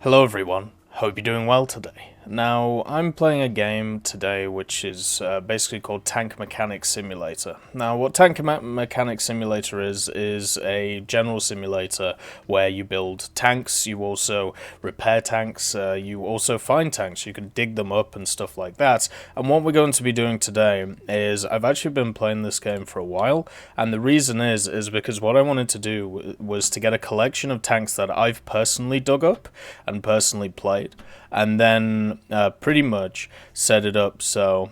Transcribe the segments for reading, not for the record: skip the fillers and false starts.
Hello everyone, hope you're doing well today. Now, I'm playing a game today which is basically called Tank Mechanic Simulator. Now, what Tank Mechanic Simulator is a general simulator where you build tanks, you also repair tanks, you also find tanks, you can dig them up and stuff like that. And what we're going to be doing today is, I've actually been playing this game for a while, and the reason is because what I wanted to do was to get a collection of tanks that I've personally dug up and personally played, and then pretty much set it up so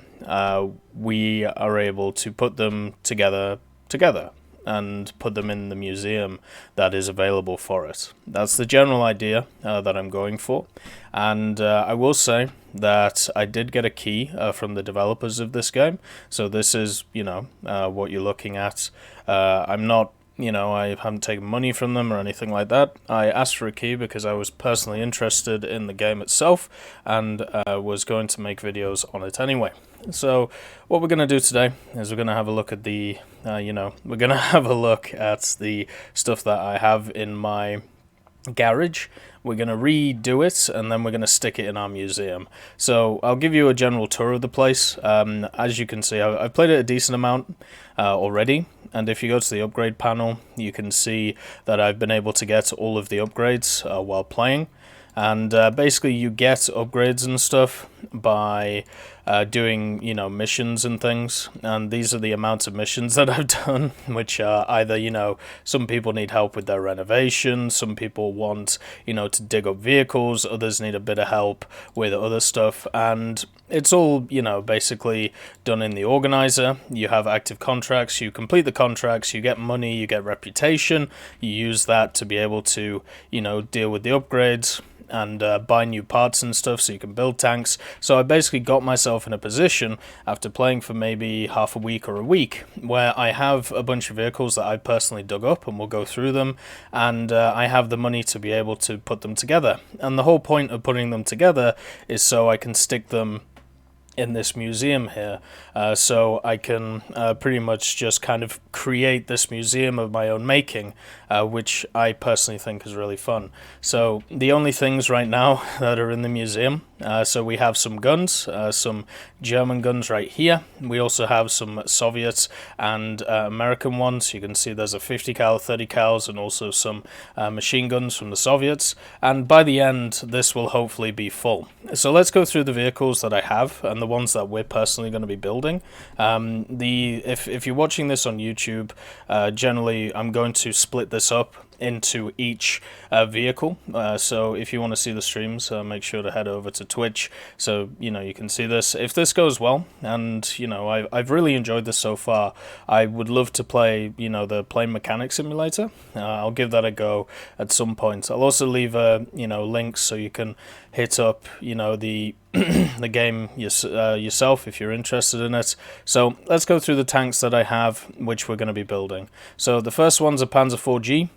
we are able to put them together and put them in the museum that is available for it. That's the general idea that I'm going for, and I will say that I did get a key from the developers of this game, so this is, what you're looking at. I'm not I haven't taken money from them or anything like that. I asked for a key because I was personally interested in the game itself and was going to make videos on it anyway. So what we're going to do today is we're going to have a look at the, we're going to have a look at the stuff that I have in my garage. We're going to redo it, and then we're going to stick it in our museum. So I'll give you a general tour of the place. As you can see, I've played it a decent amount already, and if you go to the upgrade panel, you can see that I've been able to get all of the upgrades while playing. And basically you get upgrades and stuff by doing, missions and things. And these are the amounts of missions that I've done, which are either, some people need help with their renovation, some people want, to dig up vehicles, others need a bit of help with other stuff. And it's all, basically done in the organizer. You have active contracts, you complete the contracts, you get money, you get reputation, you use that to be able to, deal with the upgrades and buy new parts and stuff so you can build tanks. So I basically got myself in a position after playing for maybe half a week or a week where I have a bunch of vehicles that I personally dug up, and we'll go through them, and I have the money to be able to put them together. And the whole point of putting them together is so I can stick them in this museum here, so I can pretty much just kind of create this museum of my own making, which I personally think is really fun. So the only things right now that are in the museum, so we have some guns, some German guns right here. We also have some Soviet and American ones. You can see there's a 50 cal, 30 cals, and also some machine guns from the Soviets. And by the end, this will hopefully be full. So let's go through the vehicles that I have and the ones that we're personally going to be building. If you're watching this on YouTube, generally I'm going to split this up into each vehicle, so if you want to see the streams, make sure to head over to Twitch so you can see this. If this goes well, and I've really enjoyed this so far, I would love to play the plane mechanic simulator. I'll give that a go at some point. I'll also leave links so you can hit up the the game yourself if you're interested in it. So let's go through the tanks that I have, which we're going to be building. So the first one's a Panzer IV-G.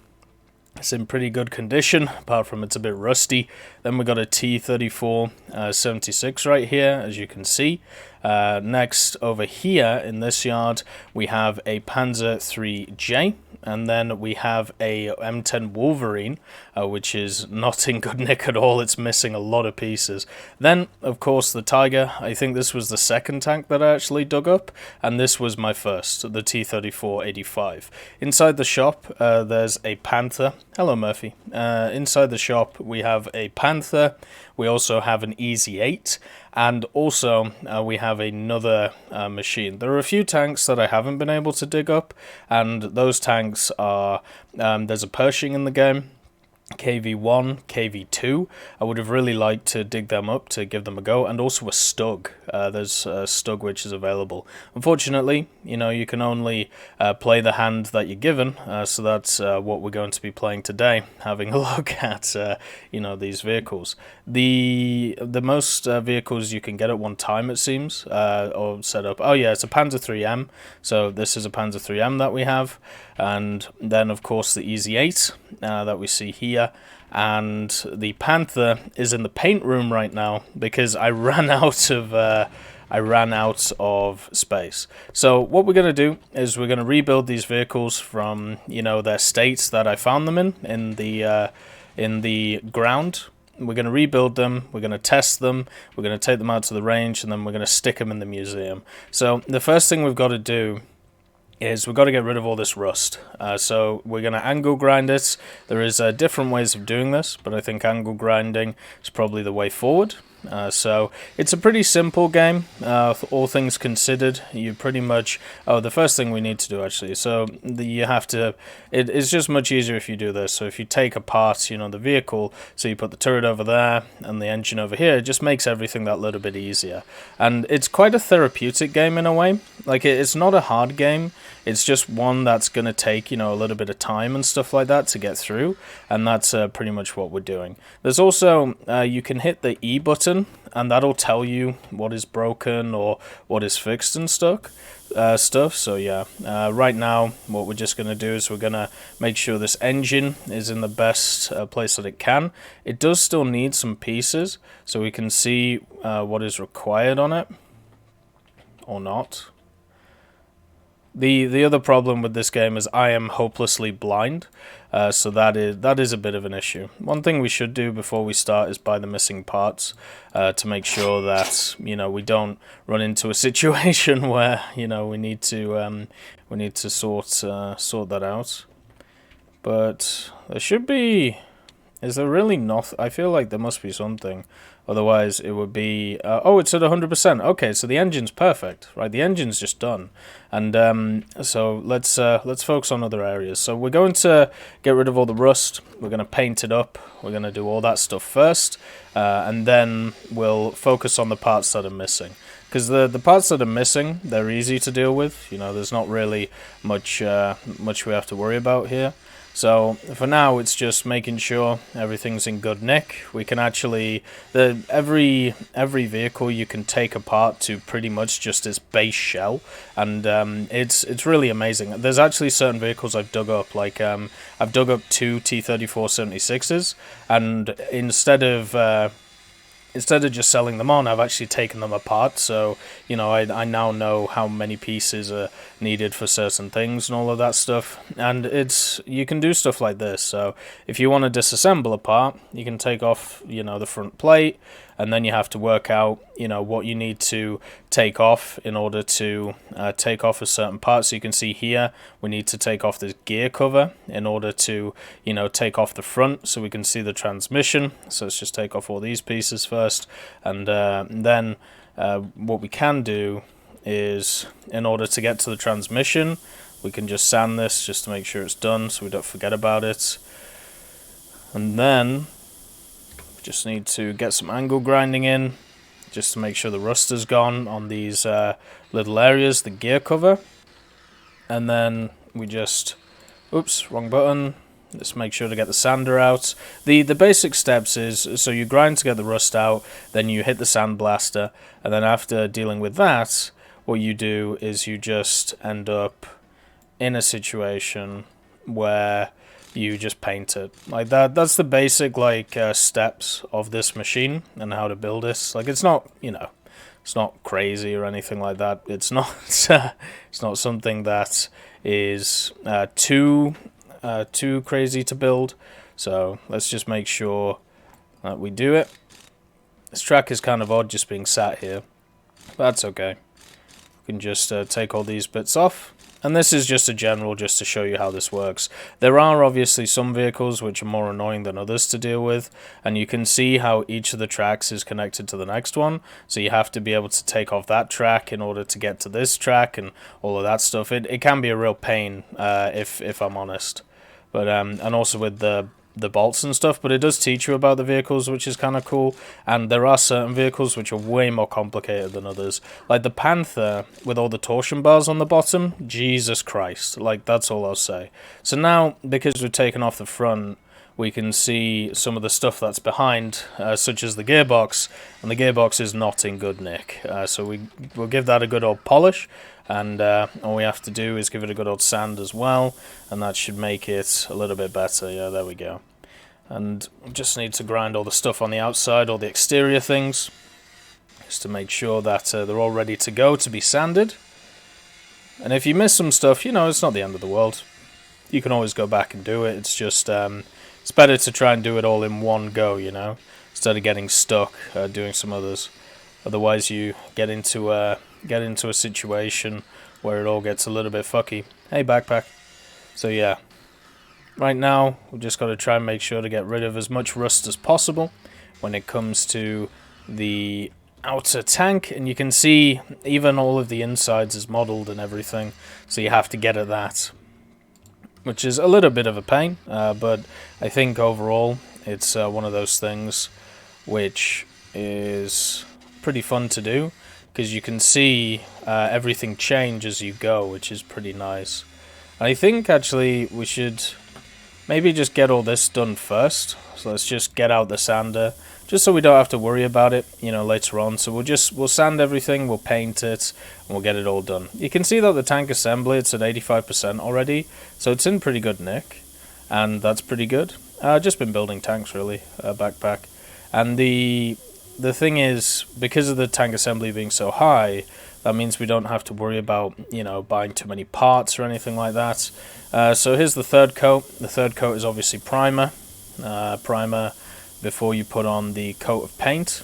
It's in pretty good condition, apart from it's a bit rusty. Then we got a T-34-76 right here, as you can see. Next, over here in this yard, we have a Panzer III-J, and then we have a M10 Wolverine, which is not in good nick at all. It's missing a lot of pieces. Then, of course, the Tiger. I think this was the second tank that I actually dug up, and this was my first, the T-34-85. Inside the shop, there's a Panther. Hello, Murphy. Inside the shop, we have a Panther. We also have an Easy-8, and also we have another machine. There are a few tanks that I haven't been able to dig up, and those tanks are, there's a Pershing in the game, KV-1, KV-2. I would have really liked to dig them up to give them a go, and also a Stug. There's a Stug which is available. Unfortunately, you can only play the hand that you're given, so that's what we're going to be playing today, having a look at these vehicles. The most vehicles you can get at one time, it seems, or set up. Oh yeah, it's a Panzer III-M, so this is a Panzer III-M that we have, and then of course the Easy-8 that we see here. And the Panther is in the paint room right now because I ran out of space. So what we're going to do is we're going to rebuild these vehicles from their states that I found them in the ground. we're going to rebuild them, we're going to test them, we're going to take them out to the range, and then we're going to stick them in the museum. So the first thing we've got to do is we've got to get rid of all this rust. So we're going to angle grind it. There is different ways of doing this, but I think angle grinding is probably the way forward. So it's a pretty simple game, all things considered. You pretty much, the first thing we need to do actually, so you have to, it's just much easier if you do this. So if you take apart, you know, the vehicle, so you put the turret over there and the engine over here, it just makes everything that little bit easier. And it's quite a therapeutic game in a way. Like, it's not a hard game, it's just one that's going to take, you know, a little bit of time and stuff like that to get through, and that's pretty much what we're doing. There's also, you can hit the E button, and that'll tell you what is broken or what is fixed and stuff. So yeah, right now what we're just going to do is we're going to make sure this engine is in the best place that it can. It does still need some pieces, so we can see what is required on it, or not. The other problem with this game is I am hopelessly blind, so that is a bit of an issue. One thing we should do before we start is buy the missing parts to make sure that, you know, we don't run into a situation where, you know, we need to sort that out. But there should be. Is there really not? I feel like there must be something. Otherwise, it would be... oh, it's at 100%. Okay, so the engine's perfect, right? The engine's just done. And so let's focus on other areas. So we're going to get rid of all the rust. We're going to paint it up. We're going to do all that stuff first. And then we'll focus on the parts that are missing. Because the parts that are missing, they're easy to deal with. You know, there's not really much we have to worry about here. So for now, it's just making sure everything's in good nick. We can actually, every vehicle you can take apart to pretty much just its base shell, and it's really amazing. There's actually certain vehicles I've dug up, like I've dug up 2 T-34-76s, and instead of just selling them on, I've actually taken them apart. So, you know, I now know how many pieces are needed for certain things and all of that stuff. And you can do stuff like this. So if you want to disassemble a part, you can take off, you know, the front plate, and then you have to work out, you know, what you need to take off in order to take off a certain part. So you can see here, we need to take off this gear cover in order to, you know, take off the front so we can see the transmission. So let's just take off all these pieces first. And then what we can do is, in order to get to the transmission, we can just sand this just to make sure it's done so we don't forget about it. And then just need to get some angle grinding in just to make sure the rust is gone on these little areas, the gear cover. And then we just, oops, wrong button. Let's make sure to get the sander out. The basic steps is, so you grind to get the rust out, then you hit the sandblaster, and then after dealing with that, what you do is you just end up in a situation where you just paint it like that. That's the basic steps of this machine and how to build this. Like, it's not, you know, it's not crazy or anything like that. It's not it's not something that is too crazy to build. So let's just make sure that we do it. This track is kind of odd just being sat here, but that's okay. We can just take all these bits off. And this is just a general, just to show you how this works. There are obviously some vehicles which are more annoying than others to deal with, and you can see how each of the tracks is connected to the next one. So you have to be able to take off that track in order to get to this track and all of that stuff. It can be a real pain, if I'm honest. But and also with the bolts and stuff, but it does teach you about the vehicles, which is kind of cool. And there are certain vehicles which are way more complicated than others, like the Panther with all the torsion bars on the bottom. Jesus Christ, like, that's all I'll say. So now, because we've taken off the front, we can see some of the stuff that's behind, such as the gearbox, and the gearbox is not in good nick. So we'll give that a good old polish, and all we have to do is give it a good old sand as well, and that should make it a little bit better. Yeah, there we go. And we just need to grind all the stuff on the outside, all the exterior things, just to make sure that they're all ready to go to be sanded. And if you miss some stuff, you know, it's not the end of the world. You can always go back and do it. It's just, It's better to try and do it all in one go, you know, instead of getting stuck doing some others. Otherwise, you get into a situation where it all gets a little bit fucky. Hey, backpack. So yeah, right now we've just got to try and make sure to get rid of as much rust as possible when it comes to the outer tank, and you can see even all of the insides is modeled and everything, so you have to get at that, which is a little bit of a pain, but I think overall it's one of those things which is pretty fun to do, because you can see everything change as you go, which is pretty nice. And I think actually we should maybe just get all this done first. So let's just get out the sander, just so we don't have to worry about it, you know, later on. So we'll sand everything, we'll paint it, and we'll get it all done. You can see that the tank assembly, it's at 85% already, so it's in pretty good nick, and that's pretty good. Just been building tanks really, backpack. And the thing is, because of the tank assembly being so high, that means we don't have to worry about, you know, buying too many parts or anything like that. So here's the third coat. The third coat is obviously primer. Primer before you put on the coat of paint.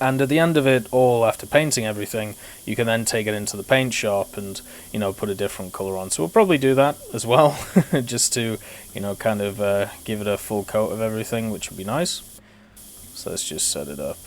And at the end of it all, after painting everything, you can then take it into the paint shop and, you know, put a different colour on. So we'll probably do that as well, just to, you know, kind of give it a full coat of everything, which would be nice. So let's just set it up.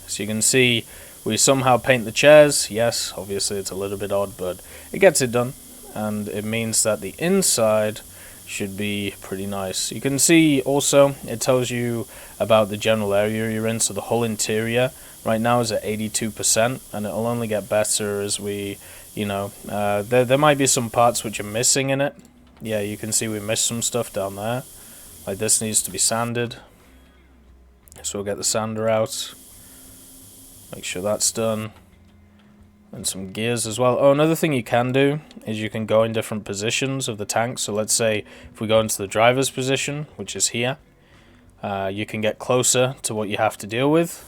So you can see we somehow paint the chairs. Yes, obviously it's a little bit odd, but it gets it done. And it means that the inside should be pretty nice. You can see also, it tells you about the general area you're in. So the whole interior right now is at 82%, and it'll only get better as we, you know, there might be some parts which are missing in it. Yeah, you can see we missed some stuff down there. Like this needs to be sanded. So we'll get the sander out, make sure that's done, and some gears as well. Oh, another thing you can do is you can go in different positions of the tank. So let's say if we go into the driver's position, which is here, you can get closer to what you have to deal with,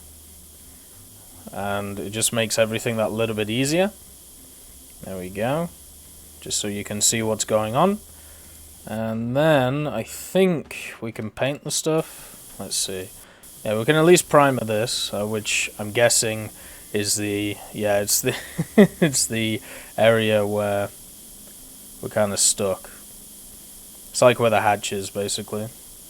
and it just makes everything that little bit easier. There we go, just so you can see what's going on. And then I think we can paint the stuff. Let's see. Yeah, we can at least primer this, which I'm guessing is the, yeah, it's the it's the area where we're kind of stuck. It's like where the hatch is, basically.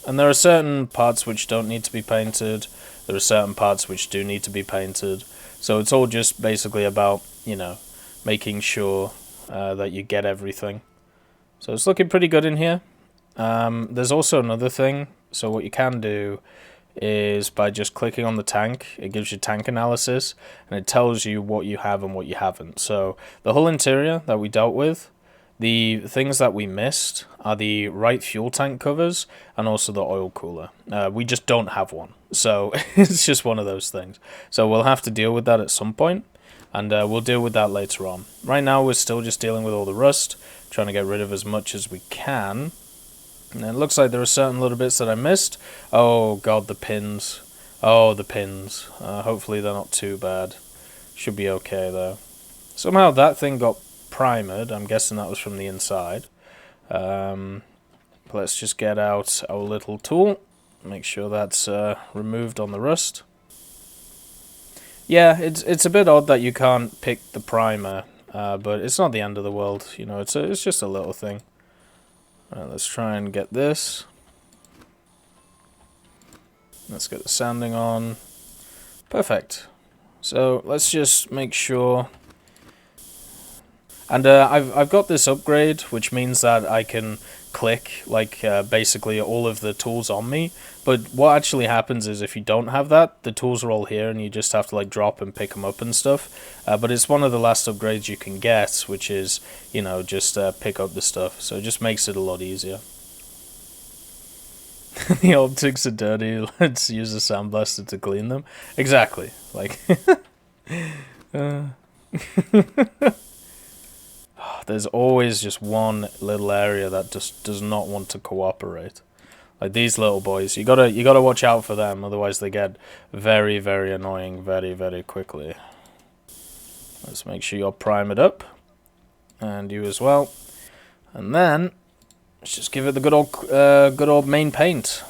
And there are certain parts which don't need to be painted. There are certain parts which do need to be painted. So it's all just basically about, you know, making sure that you get everything. So it's looking pretty good in here. There's also another thing. So what you can do is by just clicking on the tank, it gives you tank analysis, and it tells you what you have and what you haven't. So the whole interior that we dealt with, the things that we missed are the right fuel tank covers and also the oil cooler. We just don't have one, so it's just one of those things. So we'll have to deal with that at some point, and we'll deal with that later on. Right now we're still just dealing with all the rust, trying to get rid of as much as we can. And it looks like there are certain little bits that I missed. Oh god, the pins. Oh, the pins. Hopefully they're not too bad. Should be okay though. Somehow that thing got primered. I'm guessing that was from the inside. Let's just get out our little tool. Make sure that's removed on the rust. Yeah, it's a bit odd that you can't pick the primer, but it's not the end of the world. You know, it's just a little thing. Right, let's try and get this. Let's get the sanding on. Perfect. So let's just make sure. And I've got this upgrade, which means that I can click like basically all of the tools on me. But what actually happens is if you don't have that, the tools are all here and you just have to like drop and pick them up and stuff. But it's one of the last upgrades you can get, which is, you know, just pick up the stuff. So it just makes it a lot easier. The optics are dirty. Let's use a sandblaster to clean them. Exactly. Like. There's always just one little area that just does not want to cooperate. Like these little boys, you gotta watch out for them, otherwise they get very, very annoying very, very quickly. Let's make sure you're primed up, and you as well. And then let's just give it the good old main paint.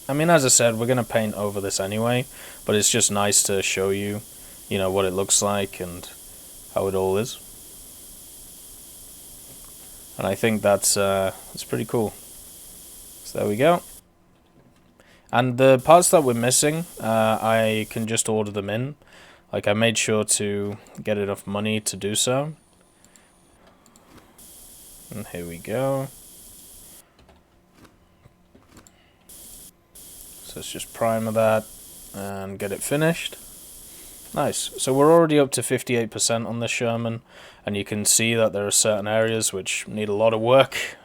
I mean, as I said, we're gonna paint over this anyway, but it's just nice to show you, you know, what it looks like and how it all is. And I think that's pretty cool. So there we go. And the parts that we're missing, I can just order them in. Like, I made sure to get enough money to do so. And here we go. So let's just primer that and get it finished. Nice. So we're already up to 58% on this Sherman, and you can see that there are certain areas which need a lot of work,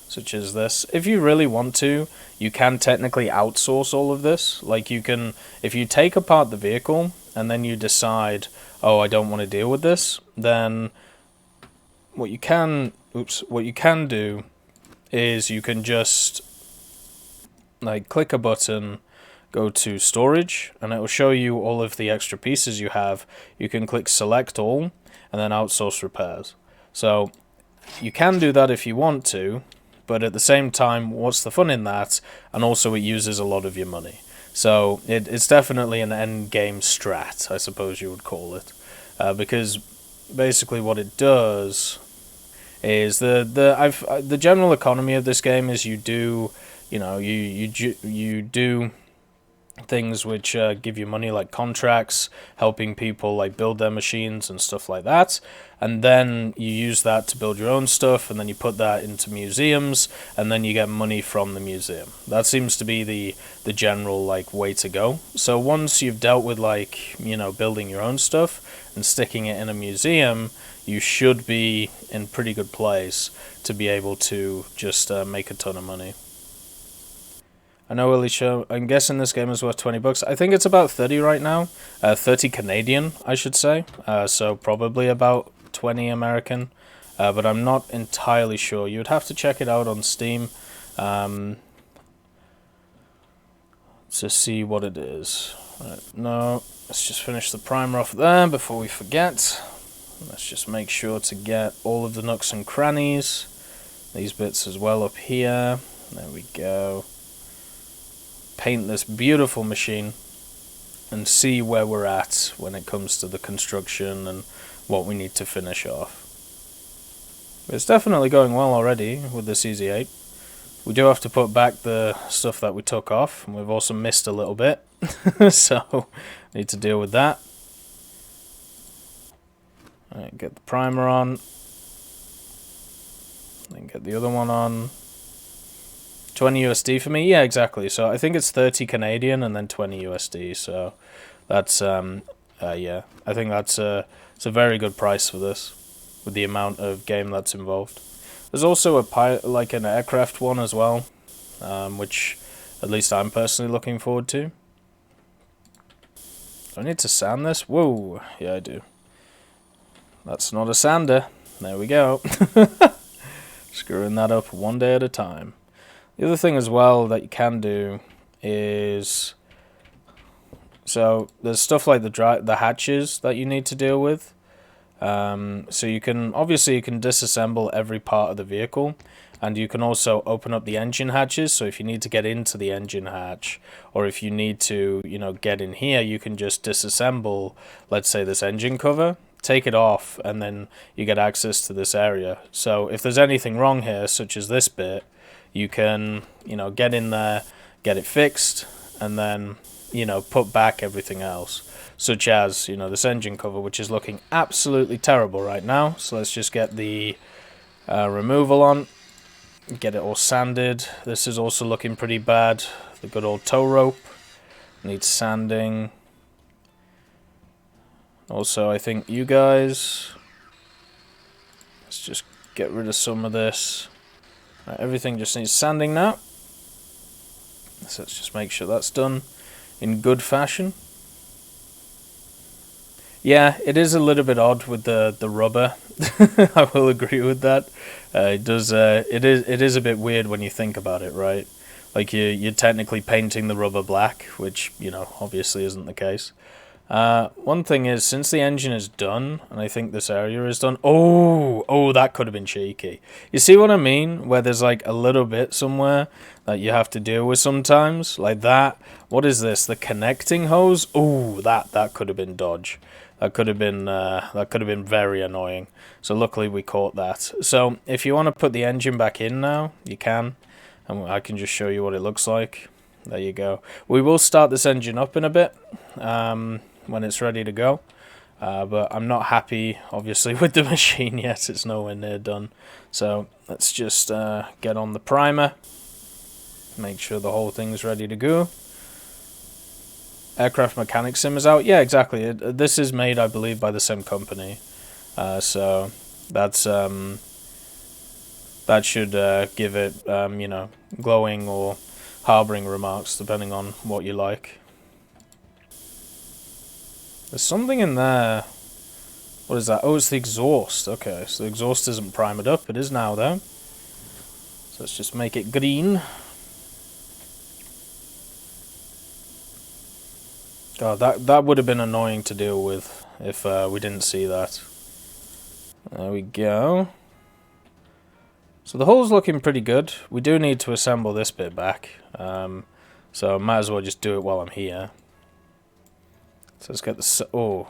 such as this. If you really want to, you can technically outsource all of this. Like, you can, if you take apart the vehicle and then you decide, oh, I don't want to deal with this, then what you can do is you can just like click a button, go to storage, and it will show you all of the extra pieces you have. You can click select all and then outsource repairs. So you can do that if you want to, but at the same time, what's the fun in that? And also it uses a lot of your money. So it's definitely an end game strat, I suppose you would call it, because basically what it does is the general economy of this game is you do, you know, you do things which give you money, like contracts, helping people like build their machines and stuff like that, and then you use that to build your own stuff, and then you put that into museums, and then you get money from the museum. That seems to be the general like way to go. So once you've dealt with, like, you know, building your own stuff and sticking it in a museum, you should be in pretty good place to be able to just make a ton of money. I know, Alicia, I'm guessing this game is worth $20. I think it's about 30 right now. 30 Canadian, I should say. So probably about 20 American. But I'm not entirely sure. You would have to check it out on Steam to see what it is. Right, no, let's just finish the primer off there before we forget. Let's just make sure to get all of the nooks and crannies. These bits as well up here. There we go. Paint this beautiful machine and see where we're at when it comes to the construction and what we need to finish off. It's definitely going well already with the CZ8. We do have to put back the stuff that we took off, and we've also missed a little bit, so need to deal with that. Alright, get the primer on, then get the other one on. 20 USD for me? Yeah, exactly. So I think it's 30 Canadian and then 20 USD. So that's, yeah, I think that's it's a very good price for this, with the amount of game that's involved. There's also like an aircraft one as well, which at least I'm personally looking forward to. Do I need to sand this? Whoa, yeah, I do. That's not a sander. There we go. Screwing that up one day at a time. The other thing as well that you can do is, so there's stuff like the hatches that you need to deal with. So you can disassemble every part of the vehicle, and you can also open up the engine hatches. So if you need to get into the engine hatch, or if you need to, you know, get in here, you can just disassemble, let's say, this engine cover, take it off, and then you get access to this area. So if there's anything wrong here, such as this bit, you can, you know, get in there, get it fixed, and then, you know, put back everything else, such as, you know, this engine cover, which is looking absolutely terrible right now. So let's just get the removal on, get it all sanded. This is also looking pretty bad. The good old tow rope needs sanding. Also, I think you guys, let's just get rid of some of this. Right, everything just needs sanding now. So let's just make sure that's done in good fashion. Yeah, it is a little bit odd with the rubber. I will agree with that. It is a bit weird when you think about it, right? Like you're technically painting the rubber black, which, you know, obviously isn't the case. One thing is, since the engine is done, and I think this area is done... Oh, that could have been cheeky. You see what I mean? Where there's like a little bit somewhere that you have to deal with sometimes? Like that. What is this? The connecting hose? Oh, that could have been dodge. That could have been very annoying. So luckily we caught that. So if you want to put the engine back in now, you can. And I can just show you what it looks like. There you go. We will start this engine up in a bit. When it's ready to go, but I'm not happy obviously with the machine yet. It's nowhere near done, so let's just get on the primer, make sure the whole thing's ready to go. Aircraft Mechanic Sim is out. Yeah, exactly. This is made, I believe, by the same company, so that's that should give it you know, glowing or harboring remarks depending on what you like. There's something in there. What is that? Oh, it's the exhaust. Okay, so the exhaust isn't primed up. It is now, though. So let's just make it green. God, that would have been annoying to deal with if we didn't see that. There we go. So the hull's looking pretty good. We do need to assemble this bit back. So I might as well just do it while I'm here. So let's get the... Oh.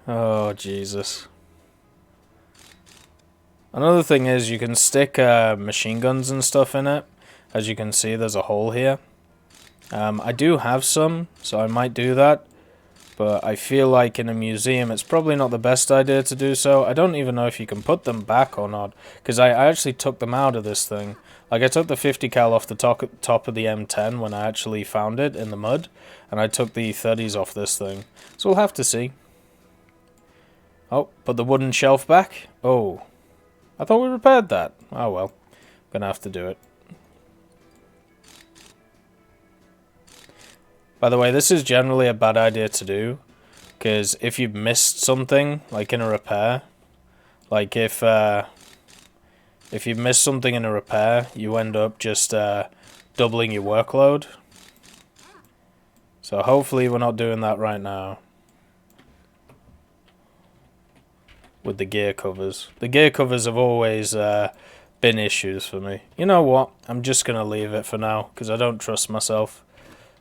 Oh, Jesus. Another thing is you can stick machine guns and stuff in it. As you can see, there's a hole here. I do have some, so I might do that. But I feel like in a museum, it's probably not the best idea to do so. I don't even know if you can put them back or not. Because I actually took them out of this thing. Like, I took the 50 cal off the top of the M10 when I actually found it in the mud. And I took the 30s off this thing. So we'll have to see. Oh, put the wooden shelf back. Oh. I thought we repaired that. Oh well. Gonna have to do it. By the way, this is generally a bad idea to do. Because if you've missed something, like in a repair. Like if you've missed something in a repair, you end up just doubling your workload. So hopefully we're not doing that right now. With the gear covers. The gear covers have always been issues for me. You know what? I'm just going to leave it for now, because I don't trust myself.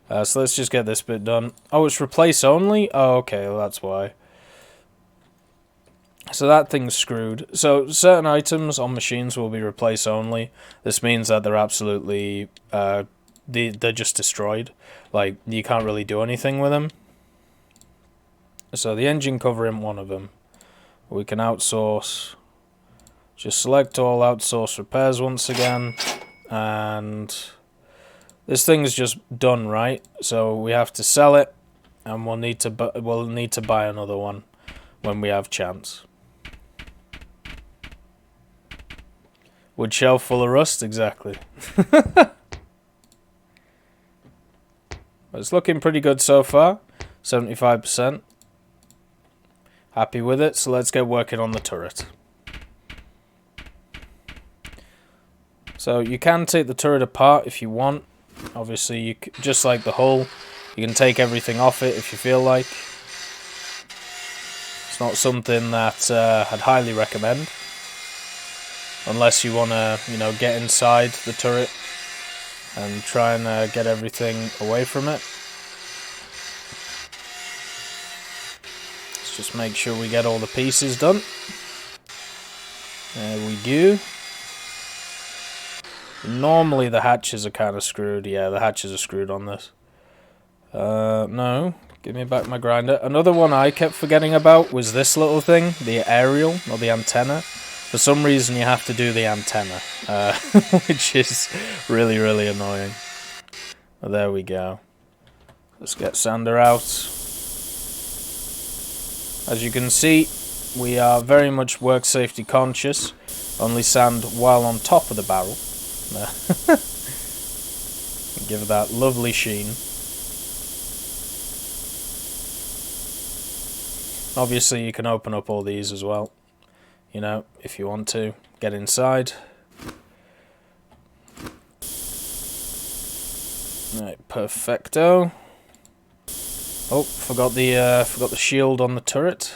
So let's just get this bit done. Oh, it's replace only? Oh, okay, well, that's why. So that thing's screwed. So certain items on machines will be replace only. This means that they're absolutely... they're just destroyed. Like, you can't really do anything with them. So the engine cover isn't one of them. We can outsource. Just select all outsource repairs once again. And this thing's just done, right? So we have to sell it. And we'll need to buy another one when we have chance. Wood shelf full of rust? Exactly. It's looking pretty good so far. 75%. Happy with it, so let's get working on the turret. So you can take the turret apart if you want. Obviously, you just like the hull, you can take everything off it if you feel like. It's not something that I'd highly recommend. Unless you want to, you know, get inside the turret and try and get everything away from it. Let's just make sure we get all the pieces done. There we go. Normally the hatches are kind of screwed. Yeah, the hatches are screwed on this. No, give me back my grinder. Another one I kept forgetting about was this little thing, the aerial, or the antenna. For some reason you have to do the antenna, which is really, really annoying. Well, there we go. Let's get sander out. As you can see, we are very much work safety conscious. Only sand while on top of the barrel. Give it that lovely sheen. Obviously you can open up all these as well. You know, if you want to get inside. Right, perfecto. Oh, forgot the shield on the turret.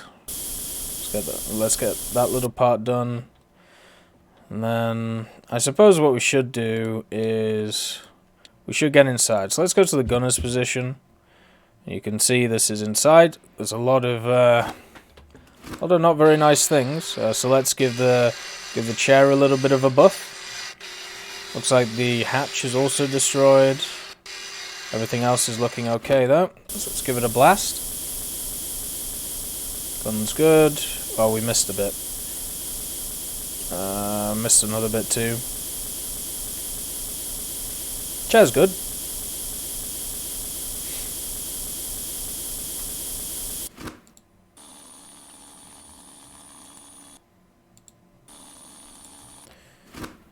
Let's get that little part done. And then I suppose what we should do is we should get inside. So let's go to the gunner's position. You can see this is inside. There's a lot of not very nice things. So let's give the chair a little bit of a buff. Looks like the hatch is also destroyed. Everything else is looking okay though. So let's give it a blast. Gun's good. Oh, we missed a bit. Missed another bit too. Chair's good.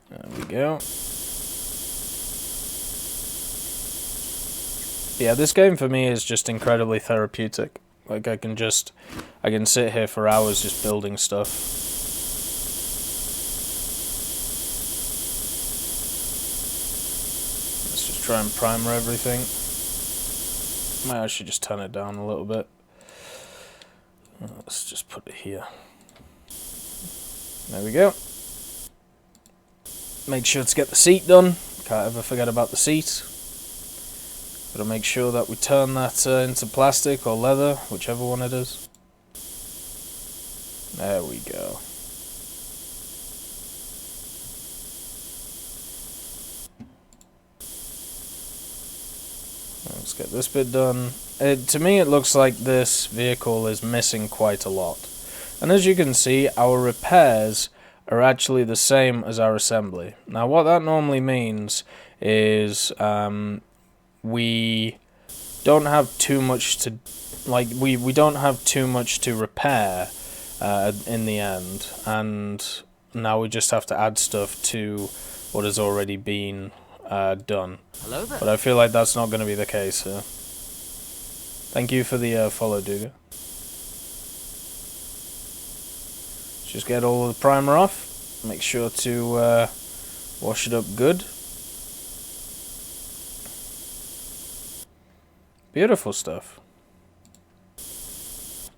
There we go. Yeah, this game for me is just incredibly therapeutic. Like I can sit here for hours just building stuff. Let's just try and primer everything. Might actually just turn it down a little bit. Let's just put it here. There we go. Make sure to get the seat done. Can't ever forget about the seat. Gotta make sure that we turn that into plastic or leather, whichever one it is. There we go. Let's get this bit done. To me it looks like this vehicle is missing quite a lot. And as you can see, our repairs are actually the same as our assembly. Now what that normally means is we don't have too much to we don't have too much to repair in the end, and now we just have to add stuff to what has already been done. Hello there. But I feel like that's not going to be the case here. Thank you for the follow, Duga. Just get all of the primer off. Make sure to wash it up good. Beautiful stuff.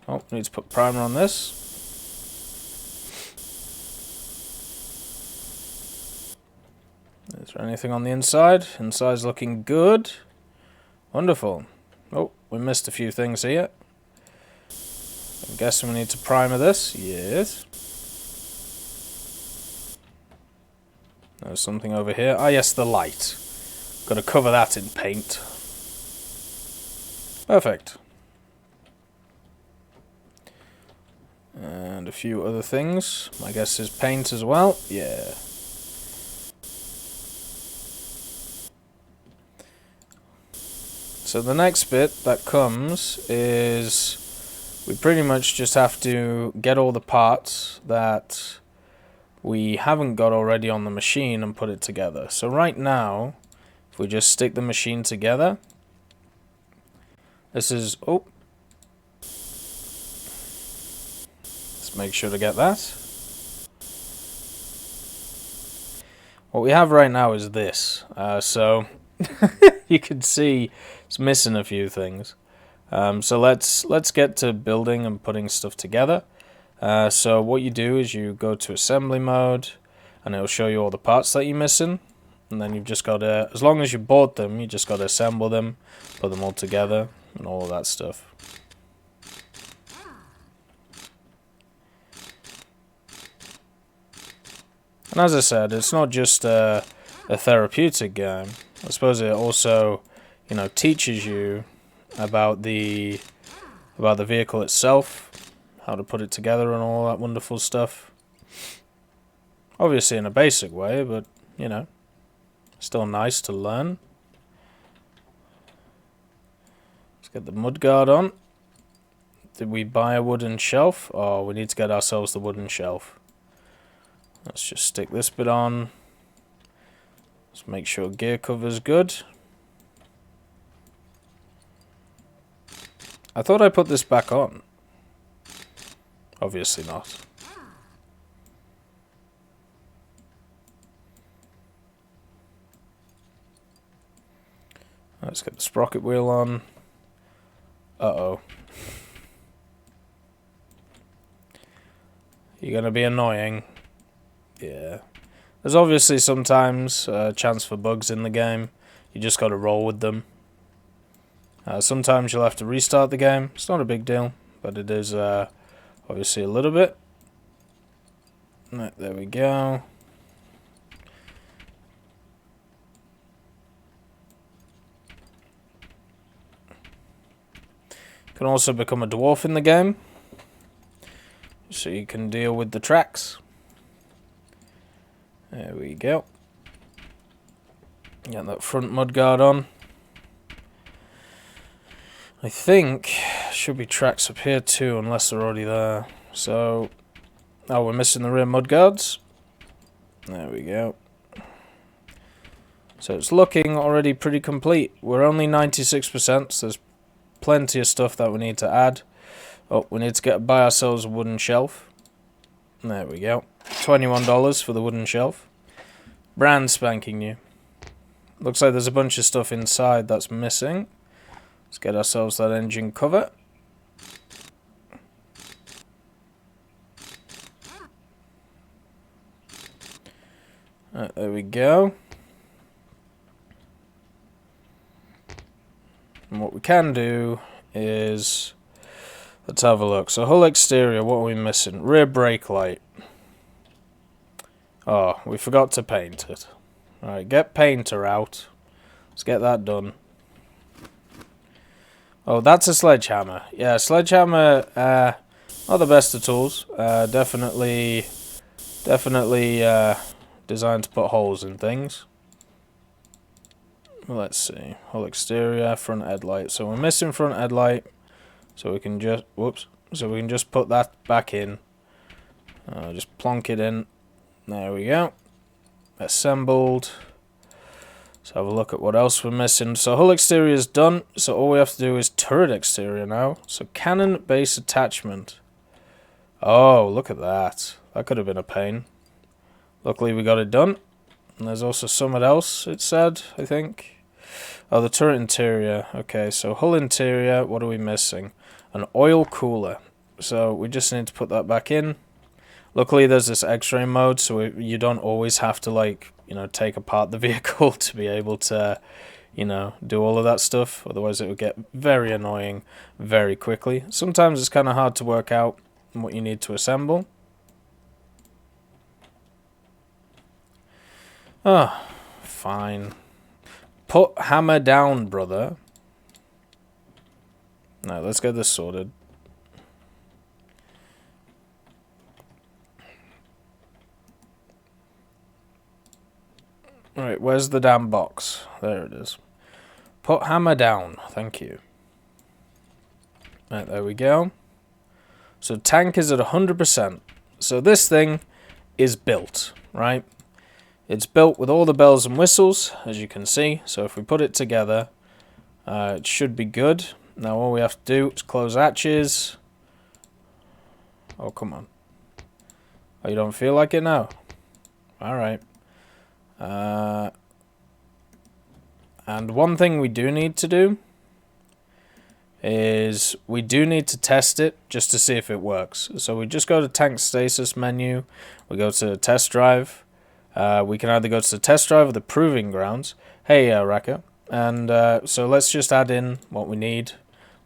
Oh, need to put primer on this. Is there anything on the inside? Inside's looking good. Wonderful. Oh, we missed a few things here. I'm guessing we need to primer this. Yes. There's something over here. Ah, yes, the light. Got to cover that in paint. Perfect. And a few other things. I guess is paint as well. Yeah. So the next bit that comes is we pretty much just have to get all the parts that we haven't got already on the machine and put it together. So right now, if we just stick the machine together, this is, oh, let's make sure to get that. What we have right now is this, so you can see it's missing a few things. So let's get to building and putting stuff together. So what you do is you go to assembly mode, and it'll show you all the parts that you're missing, and then you've just got to, as long as you bought them, you just got to assemble them, put them all together, and all of that stuff. And as I said, it's not just a therapeutic game. I suppose it also, you know, teaches you about the vehicle itself, how to put it together and all that wonderful stuff. Obviously in a basic way, but, you know, still nice to learn. Let's get the mudguard on. Did we buy a wooden shelf? Oh, we need to get ourselves the wooden shelf. Let's just stick this bit on. Let's make sure gear cover's good. I thought I put this back on. Obviously not. Let's get the sprocket wheel on. Uh-oh. You're gonna be annoying. Yeah. There's obviously sometimes a chance for bugs in the game. You just gotta roll with them. Sometimes you'll have to restart the game. It's not a big deal, but it is obviously a little bit. Right, there we go. You can also become a dwarf in the game, so you can deal with the tracks. There we go. Get that front mudguard on. I think should be tracks up here too, unless they're already there. So, oh, we're missing the rear mudguards. There we go. So it's looking already pretty complete. We're only 96%, so there's plenty of stuff that we need to add. Oh, we need to buy ourselves a wooden shelf. There we go. $21 for the wooden shelf. Brand spanking new. Looks like there's a bunch of stuff inside that's missing. Let's get ourselves that engine cover. Right, there we go. And what we can do is, let's have a look. So hull exterior, what are we missing? Rear brake light. Oh, we forgot to paint it. Alright, get painter out. Let's get that done. Oh, that's a sledgehammer. Yeah, sledgehammer, not the best of tools. Definitely designed to put holes in things. Let's see. Hull exterior, front headlight. So we're missing front headlight. So we can just, whoops. So we can just put that back in. Just plonk it in. There we go. Assembled. Let's have a look at what else we're missing. So hull exterior is done. So all we have to do is turret exterior now. So cannon base attachment. Oh, look at that. That could have been a pain. Luckily we got it done. And there's also something else it said, I think. Oh, the turret interior. Okay, so hull interior, what are we missing? An oil cooler. So we just need to put that back in. Luckily there's this X-ray mode, so you don't always have to, like, you know, take apart the vehicle to be able to, you know, do all of that stuff. Otherwise it would get very annoying very quickly. Sometimes it's kind of hard to work out what you need to assemble. Oh, fine. Put hammer down, brother. No, let's get this sorted. Right, where's the damn box? There it is. Put hammer down. Thank you. Right, there we go. So tank is at 100%. So this thing is built, right? It's built with all the bells and whistles, as you can see. So if we put it together, it should be good. Now all we have to do is close hatches. Oh, come on. Oh, you don't feel like it now? Alright. And one thing we do need to do is we do need to test it just to see if it works. So we just go to tank status menu. We go to test drive. We can either go to the test drive or the proving grounds. Hey, Raka. And so let's just add in what we need.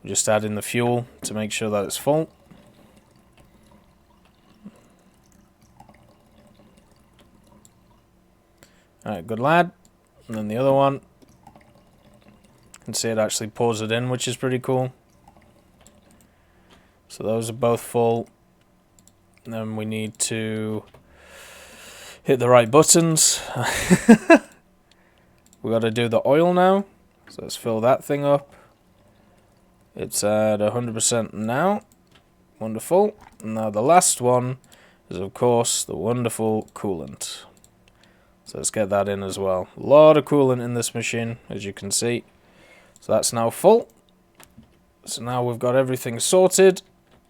We'll just add in the fuel to make sure that it's full. Alright, good lad. And then the other one. You can see it actually pours it in, which is pretty cool. So those are both full. And then we need to hit the right buttons. We got to do the oil now. So let's fill that thing up. It's at 100% now. Wonderful. Now the last one is, of course, the wonderful coolant. So let's get that in as well. A lot of coolant in this machine, as you can see. So that's now full. So now we've got everything sorted.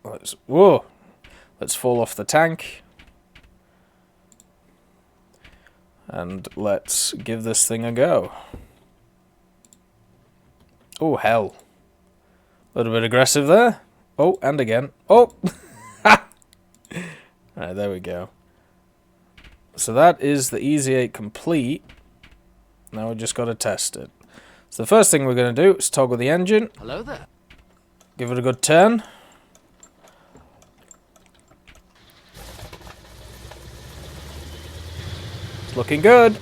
Let's fall off the tank. And let's give this thing a go. Oh, hell. A little bit aggressive there. Oh, and again. Oh! Alright, there we go. So that is the Easy 8 complete. Now we just got to test it. So the first thing we're going to do is toggle the engine. Hello there. Give it a good turn. It's looking good.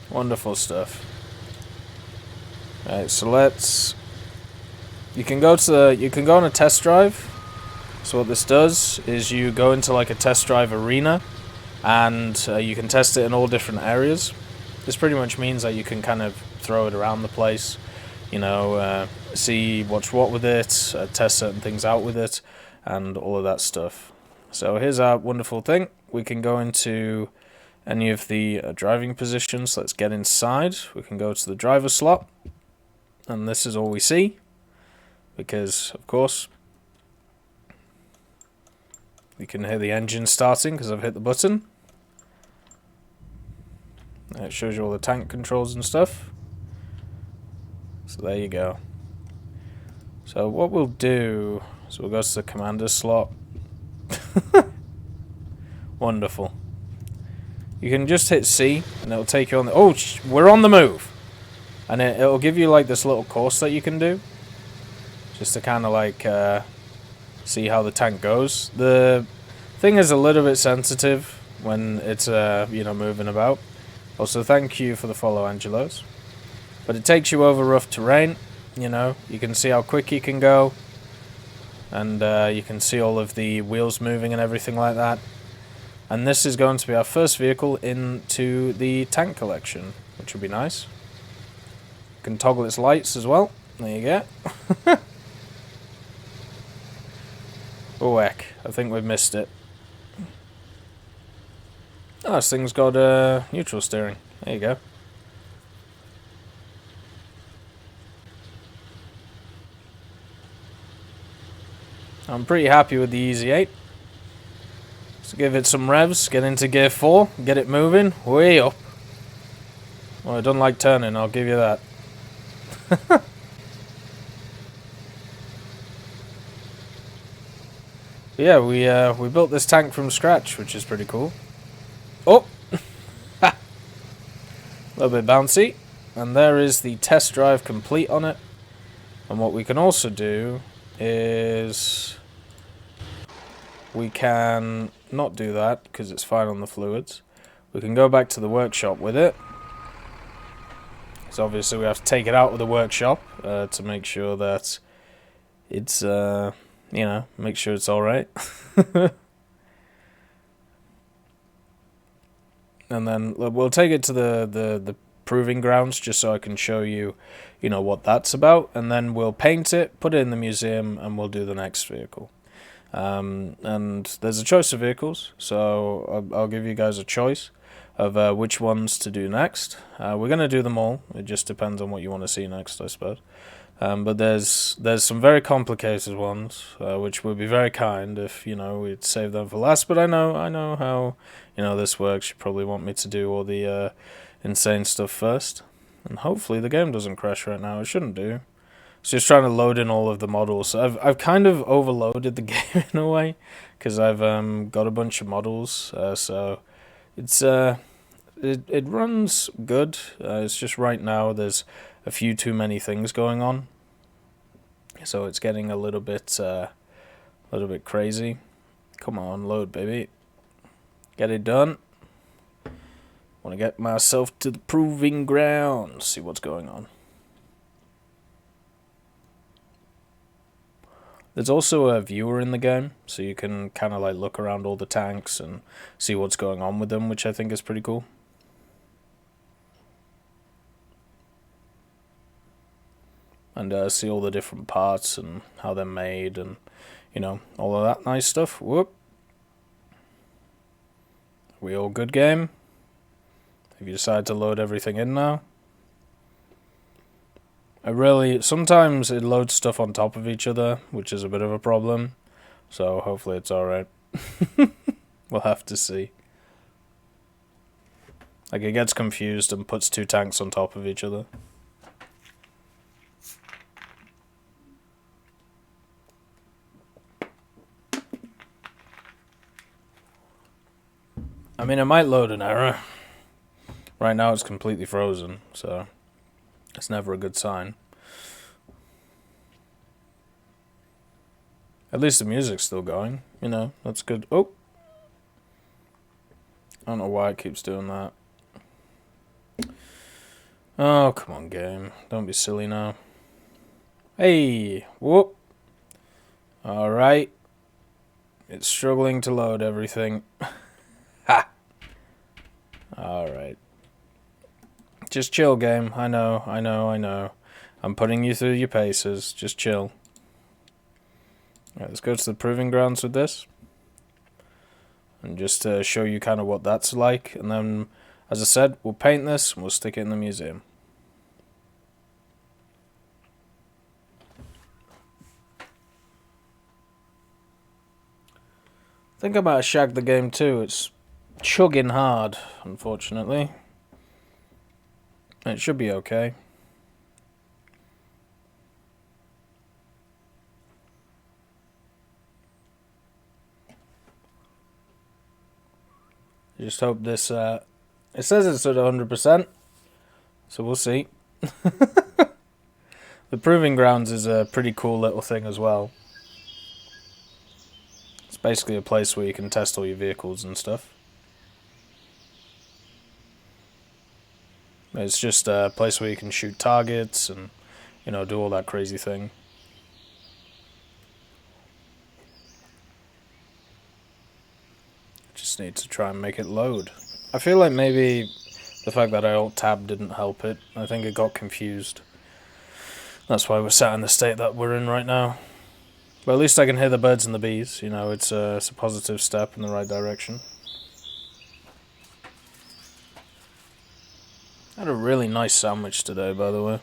Wonderful stuff. Alright, so let's... You can go on a test drive. So what this does is you go into like a test drive arena, and you can test it in all different areas. This pretty much means that you can kind of throw it around the place, you know, see what's what with it, test certain things out with it, and all of that stuff. So here's our wonderful thing. We can go into any of the driving positions. Let's get inside. We can go to the driver slot, and this is all we see, because of course you can hear the engine starting because I've hit the button. It shows you all the tank controls and stuff. So there you go. So what we'll do is we'll go to the commander slot. Wonderful. You can just hit C and it'll take you on the... Oh, we're on the move! And it'll give you like this little course that you can do. Just to kind of like see how the tank goes. The thing is a little bit sensitive when it's you know, moving about. Also, thank you for the follow, Angelos. But it takes you over rough terrain, you know. You can see how quick you can go. And you can see all of the wheels moving and everything like that. And this is going to be our first vehicle into the tank collection, which would be nice. You can toggle its lights as well. There you go. Oh heck, I think we've missed it. Oh, this thing's got neutral steering. There you go. I'm pretty happy with the Easy 8. Let's give it some revs, get into gear 4, get it moving, way up. Well, I don't like turning, I'll give you that. Yeah, we built this tank from scratch, which is pretty cool. Oh! A little bit bouncy. And there is the test drive complete on it. And what we can also do is... we can not do that, because it's fine on the fluids. We can go back to the workshop with it. So obviously we have to take it out of the workshop to make sure that it's, you know, make sure it's alright. And then we'll take it to the proving grounds just so I can show you, you know, what that's about. And then we'll paint it, put it in the museum, and we'll do the next vehicle. And there's a choice of vehicles, so I'll give you guys a choice of which ones to do next. We're going to do them all. It just depends on what you want to see next, I suppose. But there's some very complicated ones, which would be very kind if, you know, we'd save them for last. But I know how, you know, this works. You probably want me to do all the insane stuff first. And hopefully the game doesn't crash right now. It shouldn't do. It's just trying to load in all of the models. I've kind of overloaded the game in a way, because I've got a bunch of models. So it's it runs good. It's just right now there's a few too many things going on, so it's getting a little bit crazy. Come on, load, baby. Get it done. Want to get myself to the proving ground. See what's going on. There's also a viewer in the game, so you can kind of like look around all the tanks and see what's going on with them, which I think is pretty cool. And see all the different parts and how they're made and, you know, all of that nice stuff. Whoop. We all good, game? Have you decided to load everything in now? Sometimes it loads stuff on top of each other, which is a bit of a problem. So hopefully it's alright. We'll have to see. Like, it gets confused and puts two tanks on top of each other. I mean, it might load an error. Right now it's completely frozen, so it's never a good sign. At least the music's still going, you know, that's good. Oh! I don't know why it keeps doing that. Oh, come on, game. Don't be silly now. Hey! Whoop! Alright. It's struggling to load everything. Ha! Alright. Just chill, game. I know. I'm putting you through your paces. Just chill. Alright, let's go to the proving grounds with this. And just to show you kind of what that's like. And then, as I said, we'll paint this and we'll stick it in the museum. I think I might have shagged the game too. It's chugging hard, unfortunately. It should be okay. I just hope this, it says it's at 100%, so we'll see. The Proving Grounds is a pretty cool little thing as well. It's basically a place where you can test all your vehicles and stuff. It's just a place where you can shoot targets and, you know, do all that crazy thing. Just need to try and make it load. I feel like maybe the fact that I alt-tab didn't help it. I think it got confused. That's why we're sat in the state that we're in right now. But at least I can hear the birds and the bees. You know, it's a positive step in the right direction. I had a really nice sandwich today, by the way.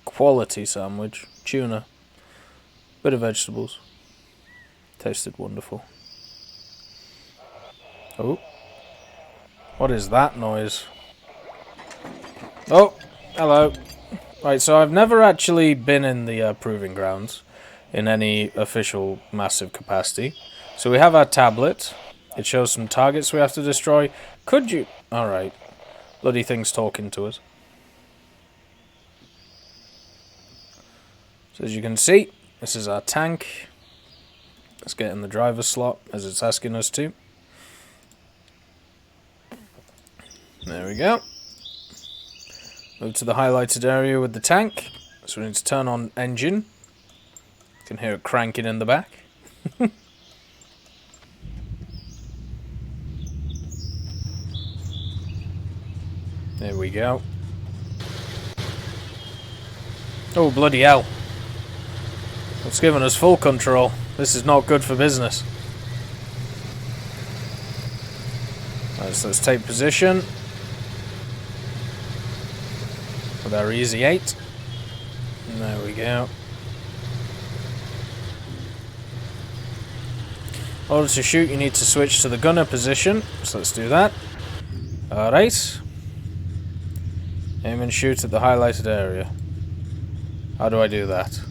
Quality sandwich. Tuna. Bit of vegetables. Tasted wonderful. Oh. What is that noise? Oh, hello. Right, so I've never actually been in the Proving Grounds in any official massive capacity. So we have our tablet. It shows some targets we have to destroy. Could you... Alright. Bloody thing's talking to us. So as you can see, this is our tank. Let's get in the driver's slot as it's asking us to. There we go. Move to the highlighted area with the tank. So we need to turn on engine. You can hear it cranking in the back. There we go. Oh, bloody hell. It's given us full control. This is not good for business. Right, so let's take position with our easy 8. And there we go. In order to shoot, you need to switch to the gunner position. So let's do that. Alright. Aim and shoot at the highlighted area. How do I do that?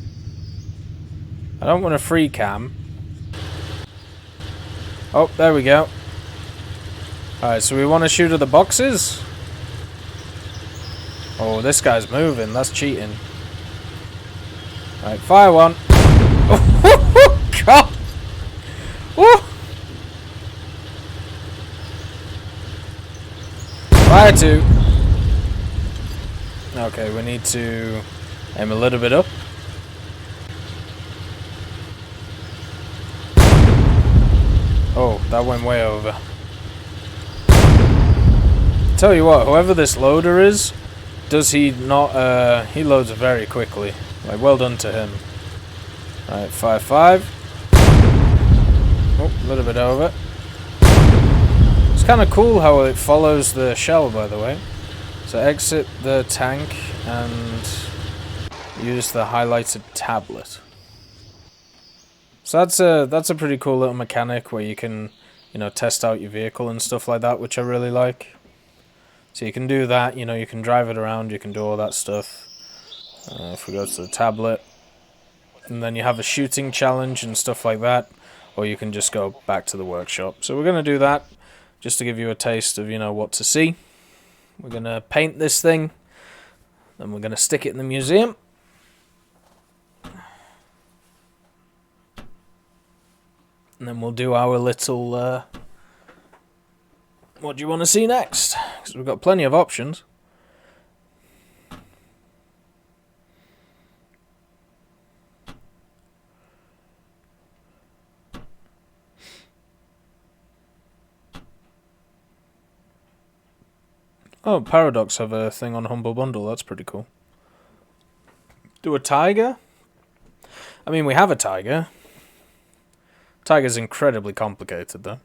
I don't want a free cam. Oh, there we go. Alright, so we want to shoot at the boxes. Oh, this guy's moving. That's cheating. Alright, fire one. Oh, God! Woo! Fire two. Okay, we need to aim a little bit up. Oh, that went way over. Tell you what, whoever this loader is, does he not, he loads very quickly. Like, well done to him. Alright, 5-5. Oh, a little bit over. It's kind of cool how it follows the shell, by the way. So exit the tank and use the highlighted tablet. So that's a pretty cool little mechanic where you can, you know, test out your vehicle and stuff like that, which I really like. So you can do that, you know, you can drive it around, you can do all that stuff. If we go to the tablet, and then you have a shooting challenge and stuff like that, or you can just go back to the workshop. So we're going to do that, just to give you a taste of, you know, what to see. We're going to paint this thing, then we're going to stick it in the museum. And then we'll do our little, what do you want to see next? Because we've got plenty of options. Oh, Paradox have a thing on Humble Bundle. That's pretty cool. Do a tiger? I mean, we have a tiger. Tiger's incredibly complicated, though.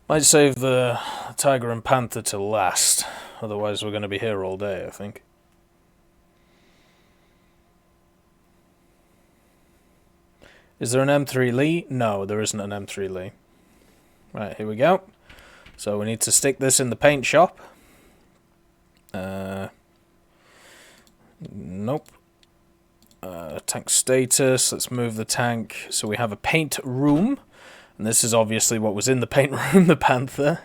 Might save the tiger and panther till last. Otherwise, we're going to be here all day, I think. Is there an M3 Lee? No, there isn't an M3 Lee. Right, here we go. So we need to stick this in the paint shop. Nope. Tank status. Let's move the tank. So we have a paint room. And this is obviously what was in the paint room, the Panther.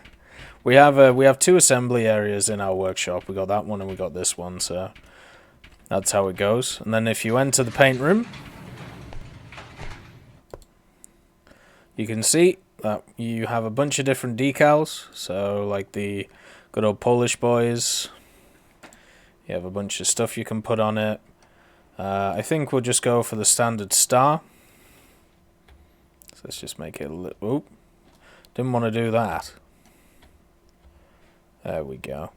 We have two assembly areas in our workshop. We got that one and we got this one, so that's how it goes. And then if you enter the paint room, you can see that you have a bunch of different decals. So like the good old Polish boys. You have a bunch of stuff you can put on it. I think we'll just go for the standard star. So let's just make it a little... Oop. Didn't want to do that. There we go.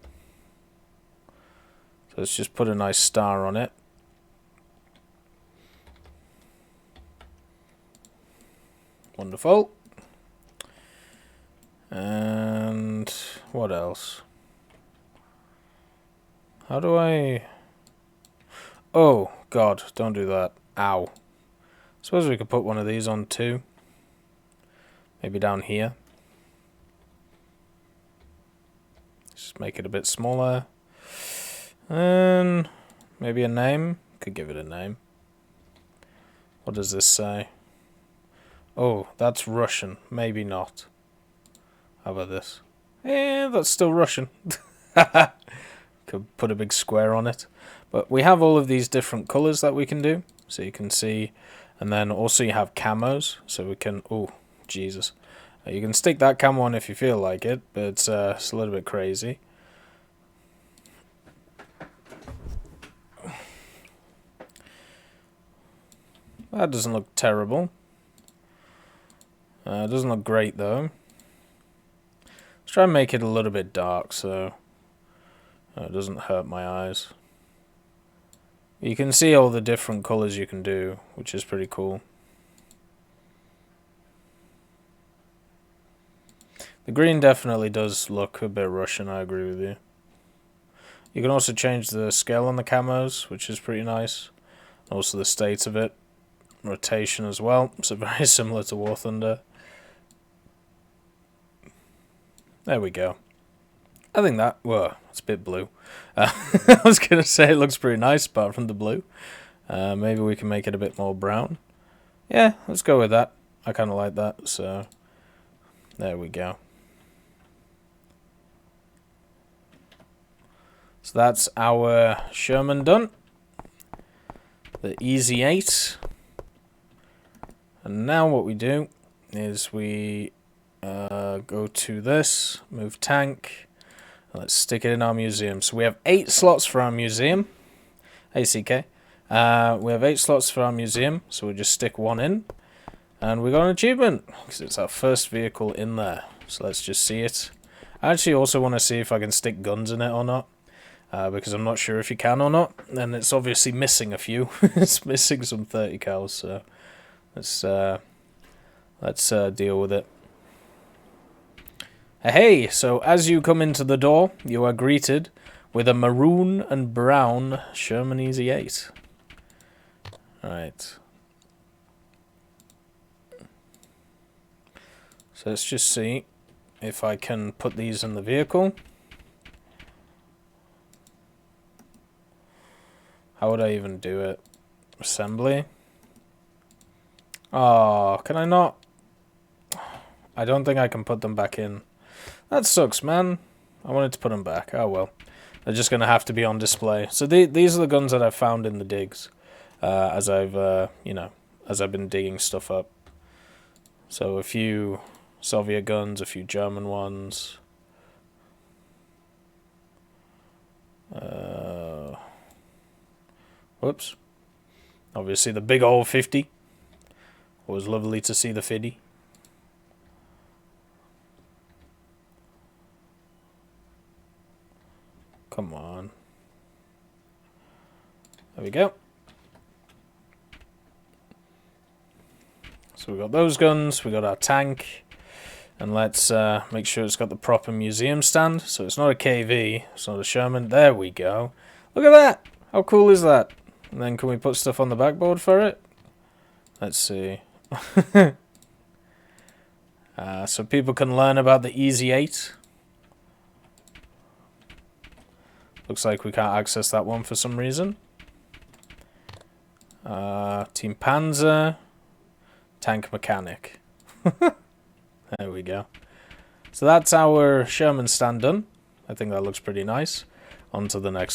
So let's just put a nice star on it. Wonderful. And what else? How do I... Oh, God, don't do that. Ow. Suppose we could put one of these on too. Maybe down here. Just make it a bit smaller. And maybe a name. Could give it a name. What does this say? Oh, that's Russian. Maybe not. How about this? Yeah, that's still Russian. Could put a big square on it. But we have all of these different colors that we can do. So you can see. And then also you have camos. So we can... Oh, Jesus. You can stick that camo on if you feel like it. But it's a little bit crazy. That doesn't look terrible. It doesn't look great though. Let's try and make it a little bit dark so it doesn't hurt my eyes. You can see all the different colors you can do, which is pretty cool. The green definitely does look a bit Russian, I agree with you. You can also change the scale on the camos, which is pretty nice. Also the state of it. Rotation as well, so very similar to War Thunder. There we go. I think that... Whoa, it's a bit blue. I was going to say it looks pretty nice apart from the blue. Maybe we can make it a bit more brown. Yeah, let's go with that. I kind of like that, so... There we go. So that's our Sherman done. The Easy 8. And now what we do is we go to this, move tank, and let's stick it in our museum. So we have 8 slots for our museum. ACK. We have 8 slots for our museum, so we'll just stick one in. And we got an achievement, because it's our first vehicle in there. So let's just see it. I actually also want to see if I can stick guns in it or not. Because I'm not sure if you can or not. And it's obviously missing a few. It's missing some 30 cals, so... Let's deal with it. Hey, so as you come into the door, you are greeted with a maroon and brown Sherman Easy 8. Alright. So let's just see if I can put these in the vehicle. How would I even do it? Assembly. Oh, can I not? I don't think I can put them back in. That sucks, man. I wanted to put them back. Oh well. They're just going to have to be on display. So these are the guns that I've found in the digs. As I've, as I've been digging stuff up. So a few Soviet guns, a few German ones. Whoops. Obviously the big old 50. Always lovely to see the 50. Come on. There we go. So we got those guns, we got our tank, and let's make sure it's got the proper museum stand. So it's not a KV, it's not a Sherman. There we go. Look at that! How cool is that? And then can we put stuff on the backboard for it? Let's see. So people can learn about the Easy 8. Looks like we can't access that one for some reason. Team Panzer. Tank Mechanic. There we go. So that's our Sherman stand done. I think that looks pretty nice. On to the next